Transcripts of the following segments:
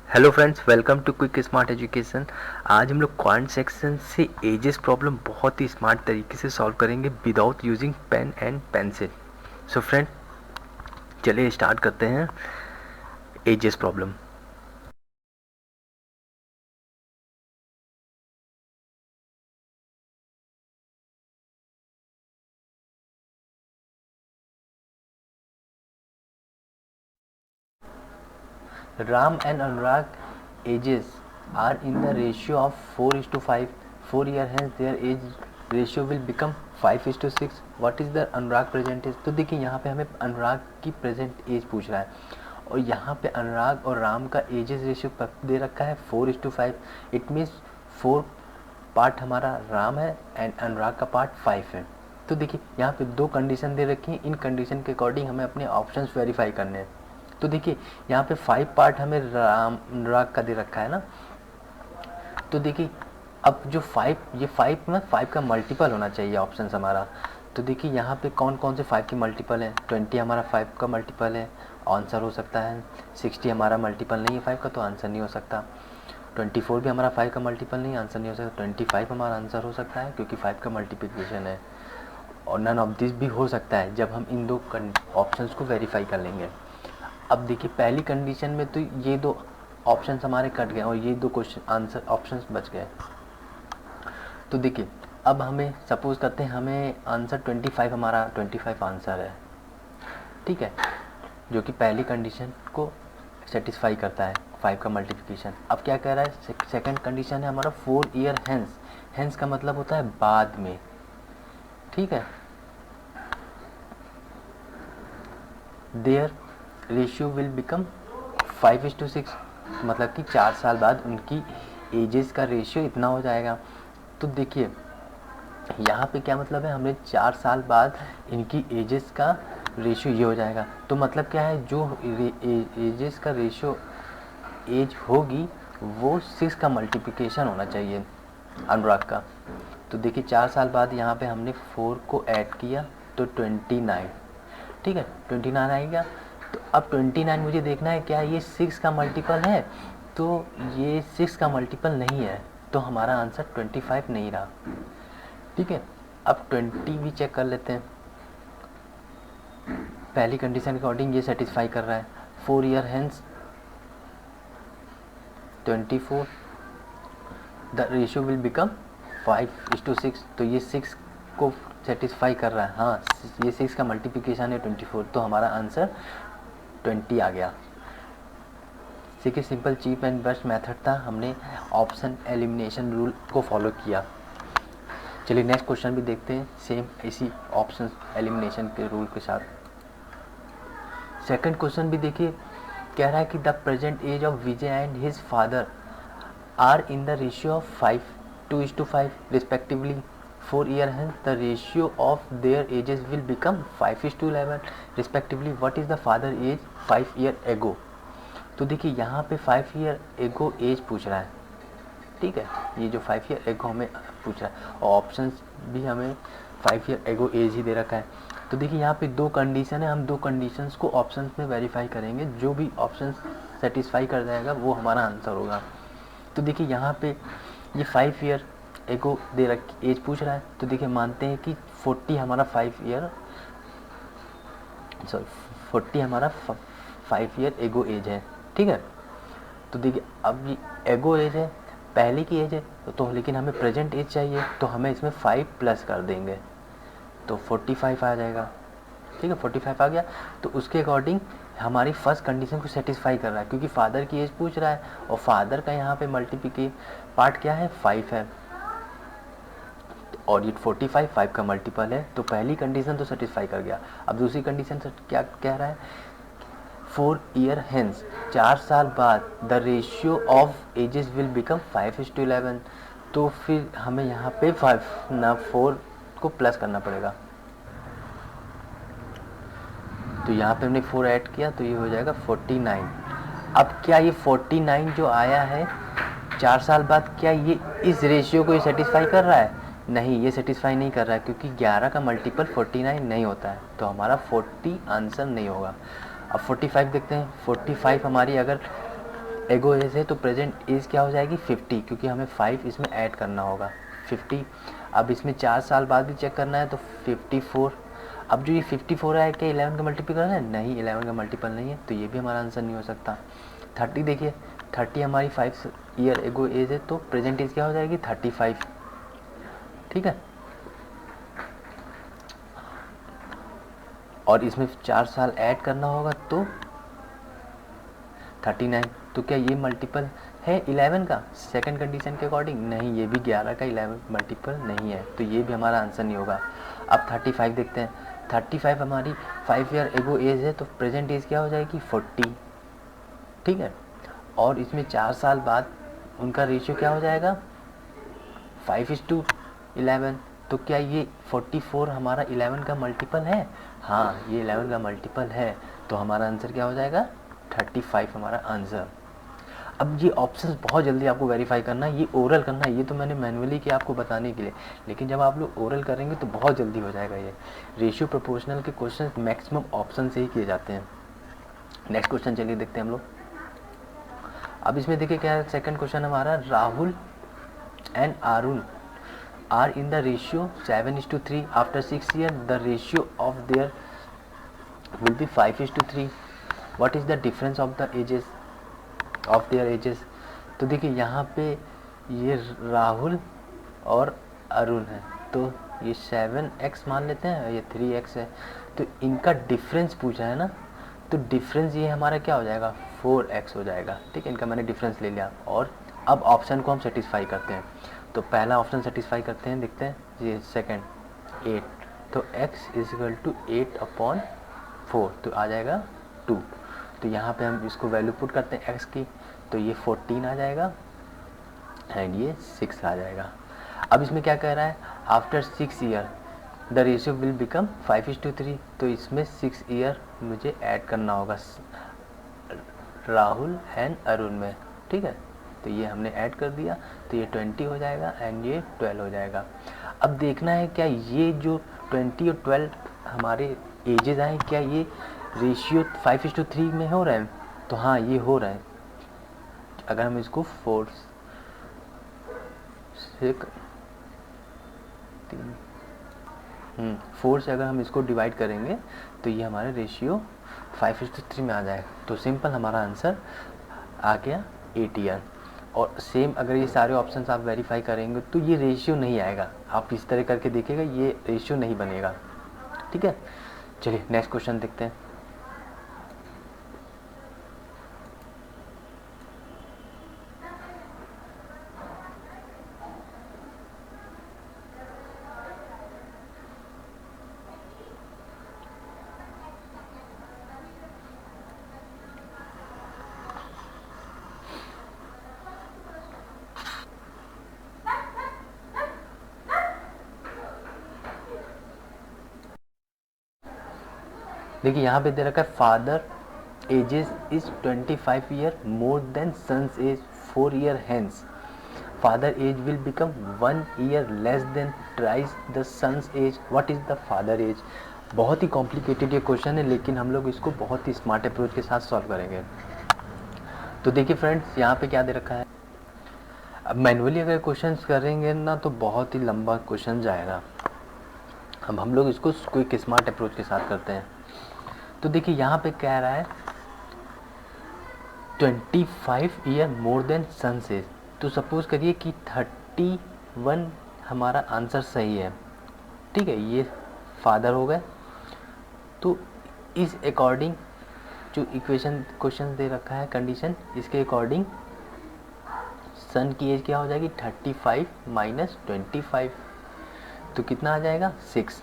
Hello friends, welcome to quick smart education. आज हम लोग क्वांट सेक्शन से एजेस प्रॉब्लम बहुत ही स्मार्ट तरीके से सॉल्व करेंगे without using pen and pencil. So friend, चलिए स्टार्ट करते हैं ages problem. Ram and Anurag ages are in the ratio of 4:5. 4 year hence their age ratio will become 5:6. What is the Anurag present age? तो देखिए यहाँ पे हमें अनुराग की present as पूछ रहा है और यहाँ पे अनुराग और राम का एजेस रेशियो दे रखा है 4:5। इट मीन्स 4 पार्ट हमारा राम है एंड अनुराग का पार्ट 5 है। तो देखिए यहाँ पे दो कंडीशन दे रखी हैं, इन कंडीशन के अकॉर्डिंग हमें अपने ऑप्शंस वेरीफाई करने हैं। तो देखिए यहाँ पे 5 पार्ट हमें राम अनुराग का दे रखा है ना। तो देखिए अब जो 5, ये 5 में 5 का मल्टीपल होना चाहिए ऑप्शन हमारा। तो देखिए यहाँ पे कौन कौन से 5 के मल्टीपल है। 20 हमारा 5 का मल्टीपल है, आंसर हो सकता है। 60 हमारा मल्टीपल नहीं है 5 का, तो आंसर नहीं हो सकता। 24 भी हमारा 5 का मल्टीपल नहीं, आंसर नहीं हो सकता। 25 हमारा आंसर हो सकता है क्योंकि 5 का मल्टीप्लिकेशन है। और नन ऑफ दिस भी हो सकता है जब हम इन दो ऑप्शंस को वेरीफाई कर लेंगे। अब देखिए पहली कंडीशन में तो ये दो ऑप्शंस हमारे कट गए और ये दो क्वेश्चन आंसर ऑप्शंस बच गए। तो देखिए अब हमें सपोज करते हैं हमें आंसर 25 हमारा 25 आंसर है, ठीक है, जो कि पहली कंडीशन को सेटिस्फाई करता है 5 का मल्टीप्लिकेशन। अब क्या कह रहा है, सेकंड कंडीशन है हमारा 4 ईयर हेंस। हेंस का मतलब होता है बाद में, ठीक है। देयर रेशियो विल बिकम 5:6, मतलब कि 4 साल बाद उनकी एजेस का रेशियो इतना हो जाएगा। तो देखिए यहाँ पे क्या मतलब है, हमने 4 साल बाद इनकी एजेस का रेशियो ये हो जाएगा। तो मतलब क्या है, जो एजेस का रेशियो एज होगी वो 6 का मल्टीप्लिकेशन होना चाहिए अनुराग का। तो देखिए 4 साल बाद यहाँ पे हमने 4 को ऐड किया तो 29, ठीक है, 29 आएगा। तो अब 29 मुझे देखना है क्या ये 6 का मल्टीपल है, तो ये 6 का मल्टीपल नहीं है, तो हमारा आंसर 25 नहीं रहा, ठीक है। अब 20 भी चेक कर लेते हैं। पहली कंडीशन के अकॉर्डिंग ये सेटिस्फाई कर रहा है। 4 year hence 24, the ratio will become 5:6, तो ये 6 को सेटिस्फाई कर रहा है। हाँ, ये 6 का मल्टीप्लिकेशन है 24, तो हमारा आंसर 20 आ गया। देखिए simple cheap and best method था, हमने ऑप्शन एलिमिनेशन रूल को फॉलो किया। चलिए नेक्स्ट क्वेश्चन भी देखते हैं सेम इसी ऑप्शन एलिमिनेशन के रूल के साथ। सेकंड क्वेश्चन भी देखिए, कह रहा है कि the present age of Vijay and his father are in the ratio of 5:5 respectively 4 year hence the ratio of their ages will become 5:11 respectively. What is the father age 5 year ago. तो देखिए यहाँ पे 5 ईयर एगो as पूछ रहा है, ठीक है, ये जो 5 ईयर एगो हमें पूछ रहा है और ऑप्शंस भी हमें 5 ईयर एगो एज ही दे रखा है। तो देखिए यहाँ पे दो कंडीशन है, हम दो कंडीशंस को ऑप्शंस में वेरीफाई करेंगे, जो भी ऑप्शन सेटिस्फाई कर जाएगा वो हमारा आंसर होगा। तो देखिए यहाँ पे ये 5 ईयर एगो दे रखी एज पूछ रहा है, तो देखिए मानते हैं कि 40 हमारा 5 ईयर 5 ईयर एगो एज है, ठीक है। तो देखिए अब ये एगो एज है, पहले की एज है, तो लेकिन हमें प्रेजेंट एज चाहिए, तो हमें इसमें 5 प्लस कर देंगे तो 45 आ जाएगा, ठीक है। 45 आ गया, तो उसके अकॉर्डिंग हमारी फर्स्ट कंडीशन को सेटिस्फाई कर रहा है क्योंकि फादर की एज पूछ रहा है और फादर का यहाँ पे मल्टीप्लिकेशन पार्ट क्या है 5 है और ये 45 5 का मल्टीपल है, तो पहली कंडीशन तो सेटिस्फाई कर गया। अब दूसरी कंडीशन क्या कह रहा है, 4 ईयर हेंस 4 साल बाद the ratio of ages will become 5:11, तो फिर हमें यहाँ पे 5 ना 4 को प्लस करना पड़ेगा। तो यहाँ पे हमने 4 ऐड किया तो ये हो जाएगा 49। अब क्या ये 49 जो आया है 4 साल बाद, क्या ये इस रेशियो को सेटिस्फाई कर रहा है? नहीं, ये सेटिस्फाई नहीं कर रहा है क्योंकि 11 का मल्टीपल 49 नहीं होता है, तो हमारा 40 आंसर नहीं होगा। अब 45 देखते हैं। 45 हमारी अगर एगो एज है तो प्रेजेंट एज क्या हो जाएगी 50, क्योंकि हमें 5 इसमें ऐड करना होगा 50। अब इसमें 4 साल बाद भी चेक करना है तो 54। अब जो ये 54 है क्या 11 का मल्टीपल करना है? नहीं, 11 का मल्टीपल नहीं है, तो ये भी हमारा आंसर नहीं हो सकता। 30 देखिए, 30 हमारी 5 ईयर एगो एज है तो प्रेजेंट एज क्या हो जाएगी 35। ठीक है, और इसमें 4 साल ऐड करना होगा तो 39। तो क्या ये मल्टीपल है 11 का सेकंड कंडीशन के अकॉर्डिंग? नहीं, ये भी 11 का 11 मल्टीपल नहीं है, तो ये भी हमारा आंसर नहीं होगा। अब 35 देखते हैं। 35 हमारी 5 ईयर एगो एज है तो प्रेजेंट एज क्या हो जाएगी 40। ठीक है, और इसमें 4 साल बाद उनका रेशियो क्या हो जाएगा 5:11। तो क्या ये 44 हमारा 11 का मल्टीपल है? हाँ, ये 11 का मल्टीपल है, तो हमारा आंसर क्या हो जाएगा 35 हमारा आंसर। अब ये ऑप्शंस बहुत जल्दी आपको वेरीफाई करना है, ये ओरल करना है, ये तो मैंने मैनुअली किया आपको बताने के लिए, लेकिन जब आप लोग ओरल करेंगे तो बहुत जल्दी हो जाएगा। ये रेशियो प्रोपोर्शनल के क्वेश्चन मैक्सिमम ऑप्शन से ही किए जाते हैं। नेक्स्ट क्वेश्चन चलिए देखते हैं हम लोग। अब इसमें देखिए क्या है, सेकंड क्वेश्चन हमारा, Rahul and Arun are in the ratio 7:3 after 6 years the ratio of their will be 5:3. what is the difference of the ages of their ages? तो देखिए यहाँ पे ये राहुल और अरुण है, तो ये 7x मान लेते हैं, ये 3x है, तो इनका डिफरेंस पूछा है ना, तो डिफरेंस ये हमारा क्या हो जाएगा 4x हो जाएगा। ठीक है, इनका मैंने डिफरेंस ले लिया, और अब ऑप्शन को हम सेटिस्फाई करते हैं। तो पहला ऑप्शन सेटिस्फाई करते हैं, देखते हैं ये सेकंड 8, तो x इज इक्वल टू 8/4, तो आ जाएगा 2। तो यहाँ पे हम इसको वैल्यू पुट करते हैं x की, तो ये 14 आ जाएगा एंड ये 6 आ जाएगा। अब इसमें क्या कह रहा है, after 6 year the ratio will become 5:3, तो इसमें 6 ईयर मुझे ऐड करना होगा राहुल एंड अरुण में। ठीक है, तो ये हमने ऐड कर दिया, तो ये 20 हो जाएगा एंड ये 12 हो जाएगा। अब देखना है क्या ये जो 20 और 12 हमारे एजेस आए, क्या ये रेशियो 5:3 में हो रहा है? तो हाँ, ये हो रहा है। अगर हम इसको 4 से अगर हम इसको डिवाइड करेंगे तो ये हमारे रेशियो 5:3 में आ जाएगा। तो सिंपल हमारा आंसर आ गया 8 ईयर। और सेम अगर ये सारे ऑप्शंस आप वेरीफाई करेंगे तो ये रेशियो नहीं आएगा, आप इस तरह करके देखिएगा, ये रेशियो नहीं बनेगा। ठीक है, चलिए नेक्स्ट क्वेश्चन देखते हैं। देखिए यहाँ पे दे रखा है father ages is 25 year more than son's age 4 year hence, father age will become 1 year less than thrice the son's age, what is the father age? बहुत ही कॉम्प्लिकेटेड ये क्वेश्चन है, लेकिन हम लोग इसको बहुत ही स्मार्ट अप्रोच के साथ सॉल्व करेंगे। तो देखिए फ्रेंड्स, यहाँ पे क्या दे रखा है, अब मैनुअली अगर क्वेश्चंस करेंगे ना तो बहुत ही लंबा क्वेश्चन जाएगा। अब हम लोग इसको क्विक स्मार्ट अप्रोच के साथ करते हैं। तो देखिए यहाँ पे कह रहा है 25 year more than son's age, तो सपोज करिए कि 31 हमारा आंसर सही है। ठीक है, ये फादर हो गए, तो इस अकॉर्डिंग जो इक्वेशन क्वेश्चन दे रखा है कंडीशन, इसके अकॉर्डिंग सन की एज क्या हो जाएगी 35 माइनस 25, तो कितना आ जाएगा 6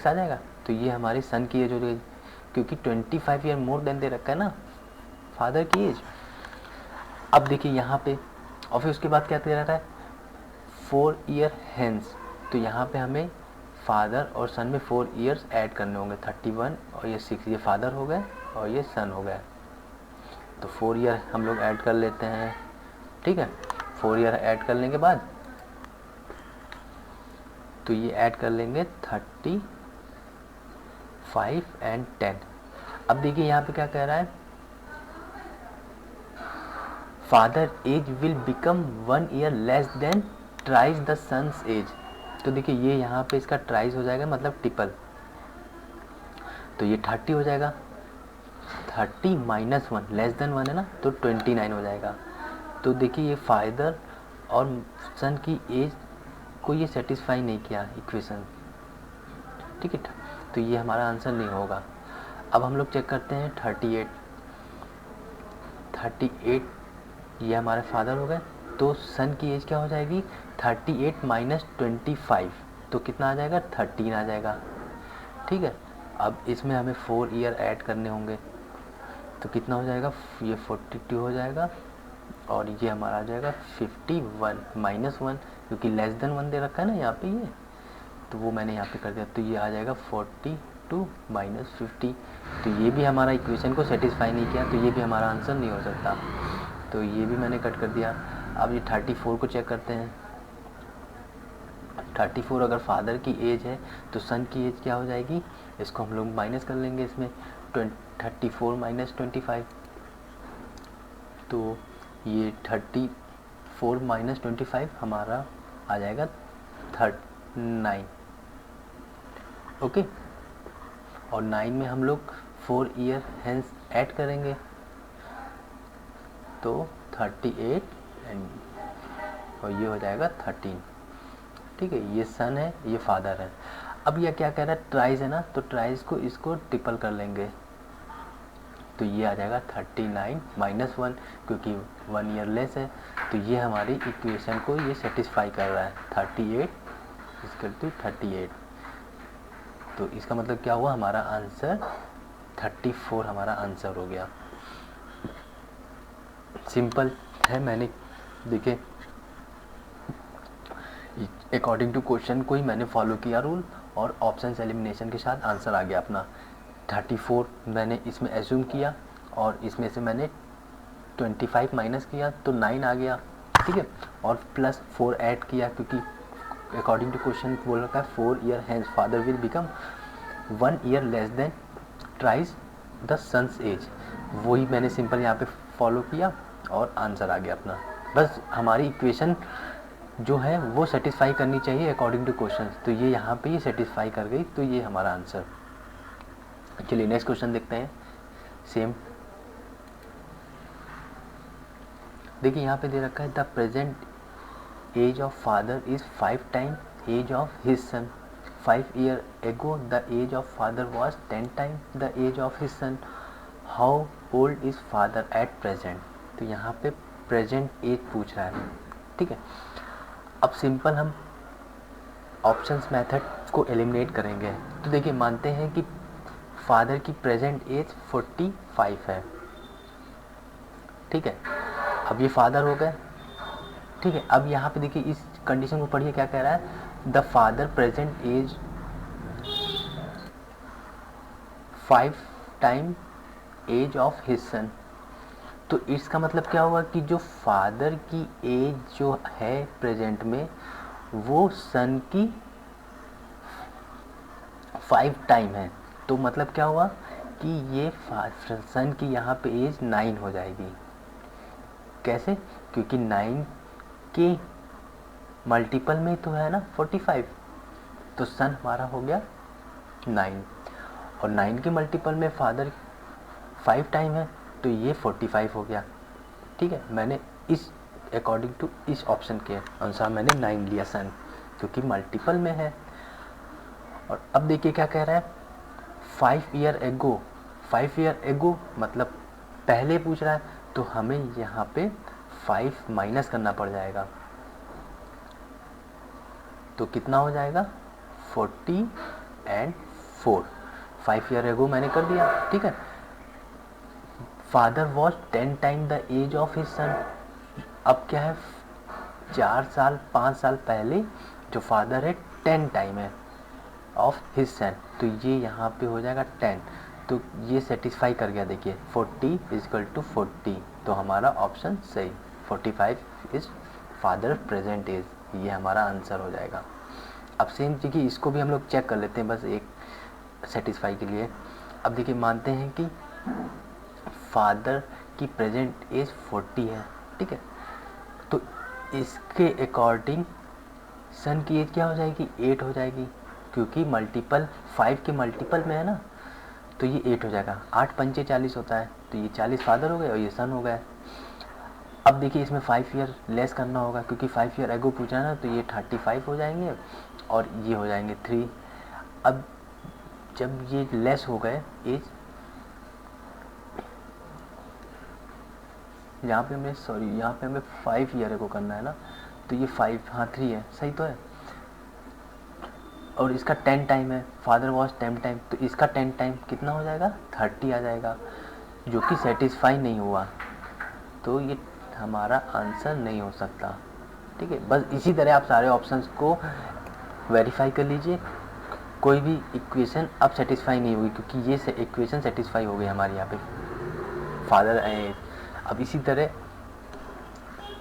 आ जाएगा। तो ये हमारी सन की एज हो गई, क्योंकि 25 ईयर मोर देन दे रखा है ना फादर की एज। अब देखिए यहाँ पे, और फिर उसके बाद क्या दे रहा है 4 ईयर हेंस, तो यहाँ पे हमें फादर और सन में 4 ईयर्स ऐड करने होंगे, 31 और ये 6, ये फादर हो गए और ये सन हो गए, तो 4 ईयर हम लोग ऐड कर लेते हैं। ठीक है, 4 ईयर ऐड कर लेंगे बाद, तो ये ऐड कर लेंगे 35 एंड 10। अब देखिए यहाँ पे क्या कह रहा है, father age will become 1 year less than thrice the son's age. तो देखिए ये यहाँ पे इसका ट्राइज हो जाएगा, मतलब ट्रिपल, तो ये 30 हो जाएगा। 30 माइनस 1 लेस देन 1 है ना, तो 29 हो जाएगा। तो देखिए ये फादर और सन की एज को ये सेटिस्फाई नहीं किया इक्वेशन, ठीक है, तो ये हमारा आंसर नहीं होगा। अब हम लोग चेक करते हैं 38 ये हमारे फादर हो गए, तो सन की एज क्या हो जाएगी 38 माइनस 25, तो कितना आ जाएगा 13 आ जाएगा, ठीक है। अब इसमें हमें 4 ईयर ऐड करने होंगे, तो कितना हो जाएगा, ये 42 हो जाएगा, और ये हमारा आ जाएगा 51 माइनस 1, क्योंकि लेस देन 1 दे रखा है ना यहाँ पे ये, तो वो मैंने यहाँ पे कर दिया, तो ये आ जाएगा 42 माइनस 50। तो ये भी हमारा इक्वेशन को सेटिस्फाई नहीं किया, तो ये भी हमारा आंसर नहीं हो सकता, तो ये भी मैंने कट कर दिया। अब ये 34 को चेक करते हैं। 34 अगर फादर की एज है तो सन की एज क्या हो जाएगी, इसको हम लोग माइनस कर लेंगे इसमें, 34 माइनस 25, तो ये 34 माइनस 25 हमारा आ जाएगा 39, ओके। और 9 में हम लोग 4 ईयर हेंस ऐड करेंगे, तो 38 एंड और ये हो जाएगा 13, ठीक है। ये सन है, ये फादर है। अब यह क्या कह रहा है, ट्राइज है ना, तो ट्राइज को इसको ट्रिपल कर लेंगे, तो ये आ जाएगा 39 माइनस 1, क्योंकि 1 ईयर लेस है, तो ये हमारी इक्वेशन को ये सेटिस्फाई कर रहा है। 38 इक्वल टू 38, तो इसका मतलब क्या हुआ, हमारा आंसर 34 हमारा आंसर हो गया। सिंपल है, मैंने देखिए अकॉर्डिंग टू क्वेश्चन को ही मैंने फॉलो किया रूल, और ऑप्शन एलिमिनेशन के साथ आंसर आ गया अपना। 34 मैंने इसमें एज्यूम किया, और इसमें से मैंने 25 माइनस किया तो 9 आ गया, ठीक है, और प्लस 4 ऐड किया, क्योंकि अकॉर्डिंग टू क्वेश्चन बोल रखा है 4 year hence father will become 1 year less than thrice the son's age, वही मैंने सिंपल यहाँ पे फॉलो किया और आंसर आ गया अपना। बस हमारी इक्वेशन जो है वो सेटिस्फाई करनी चाहिए अकॉर्डिंग टू क्वेश्चन, तो ये यहाँ पे ये सेटिस्फाई कर गई, तो ये हमारा आंसर। चलिए नेक्स्ट क्वेश्चन देखते हैं। सेम देखिए यहाँ पे दे रखा है, the present age of father is 5 time age of his son. 5 year ago the age of father was 10 time the age of his son. How old is father at present. तो यहाँ पे present as पूछ रहा है, ठीक है। अब simple हम ऑप्शंस मेथड को एलिमिनेट करेंगे। तो देखिए मानते हैं कि फादर की प्रेजेंट एज 45 है, ठीक है। अब ये फादर हो गए, ठीक है। अब यहाँ पे देखिए इस कंडीशन को पढ़िए, क्या कह रहा है, the father present age 5 time age of his son. तो इसका मतलब क्या हुआ कि जो फादर की एज जो है प्रेजेंट में वो सन की 5 टाइम है। तो मतलब क्या हुआ कि ये सन की यहाँ पे एज 9 हो जाएगी। कैसे, क्योंकि 9 के मल्टीपल में तो है ना 45, तो सन हमारा हो गया 9, और 9 के मल्टीपल में फादर 5 टाइम है, तो ये 45 हो गया, ठीक है। मैंने इस अकॉर्डिंग टू इस ऑप्शन के अनुसार मैंने 9 लिया सन, क्योंकि मल्टीपल में है। और अब देखिए क्या कह रहा है, 5 ईयर एगो। 5 ईयर एगो मतलब पहले पूछ रहा है, तो हमें यहाँ पे 5 माइनस करना पड़ जाएगा, तो कितना हो जाएगा 40 एंड 4। 5 ईयर एगो मैंने कर दिया, ठीक है। Father was 10 time the age of his son. अब क्या है, 4 साल 5 साल पहले जो फादर है 10 टाइम है ऑफ हिज सन, तो ये यहाँ पे हो जाएगा 10, तो ये सेटिस्फाई कर गया। देखिए 40 इजकल टू 40, तो हमारा ऑप्शन सही 45 इज फादर प्रेजेंट एज, ये हमारा आंसर हो जाएगा। अब सेम देखिए इसको भी हम लोग चेक कर लेते हैं बस एक सेटिस्फाई के लिए। अब देखिए मानते हैं कि फादर की प्रेजेंट एज 40 है, ठीक है, तो इसके अकॉर्डिंग सन की एज क्या हो जाएगी, 8 हो जाएगी, क्योंकि मल्टीपल 5 के मल्टीपल में है ना, तो ये 8 हो जाएगा। 8 पंचे 40 होता है, तो ये 40 फादर हो गए और ये सन हो गए। अब देखिए इसमें 5 ईयर लेस करना होगा, क्योंकि 5 ईयर एगो पूछा ना, तो ये 35 हो जाएंगे और ये हो जाएंगे 3। अब जब ये लेस हो गए एज, यहाँ पे हमें यहाँ पे हमें 5 ईयर को करना है ना, तो ये 5, हाँ 3 है, सही तो है, और इसका 10 टाइम है, फादर वॉज 10 टाइम, तो इसका 10 टाइम कितना हो जाएगा, 30 आ जाएगा, जो कि सेटिस्फाई नहीं हुआ, तो ये हमारा आंसर नहीं हो सकता। ठीक है, बस इसी तरह आप सारे ऑप्शंस को वेरीफाई कर लीजिए। कोई भी इक्वेशन अब सेटिस्फाई नहीं होगी, क्योंकि ये इक्वेशन सेटिस्फाई हो गई हमारे यहाँ पे फादर एज। अब इसी तरह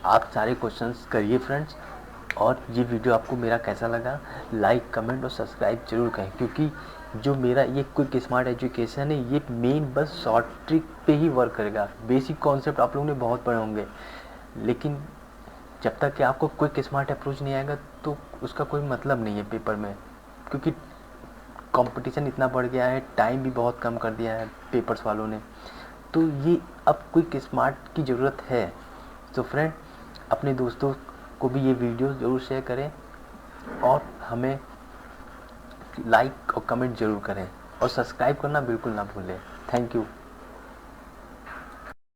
आप सारे क्वेश्चंस करिए फ्रेंड्स, और ये वीडियो आपको मेरा कैसा लगा लाइक कमेंट और सब्सक्राइब जरूर करें, क्योंकि जो मेरा ये क्विक स्मार्ट एजुकेशन है ये मेन बस शॉर्ट ट्रिक पे ही वर्क करेगा। बेसिक कॉन्सेप्ट आप लोगों ने बहुत पढ़े होंगे, लेकिन जब तक कि आपको क्विक स्मार्ट अप्रोच नहीं आएगा तो उसका कोई मतलब नहीं है पेपर में, क्योंकि कंपटीशन इतना बढ़ गया है, टाइम भी बहुत कम कर दिया है पेपर्स वालों ने, तो ये अब क्विक स्मार्ट की ज़रूरत है। तो फ्रेंड अपने दोस्तों को भी ये वीडियो ज़रूर शेयर करें और हमें लाइक और कमेंट ज़रूर करें और सब्सक्राइब करना बिल्कुल ना भूलें। Thank you.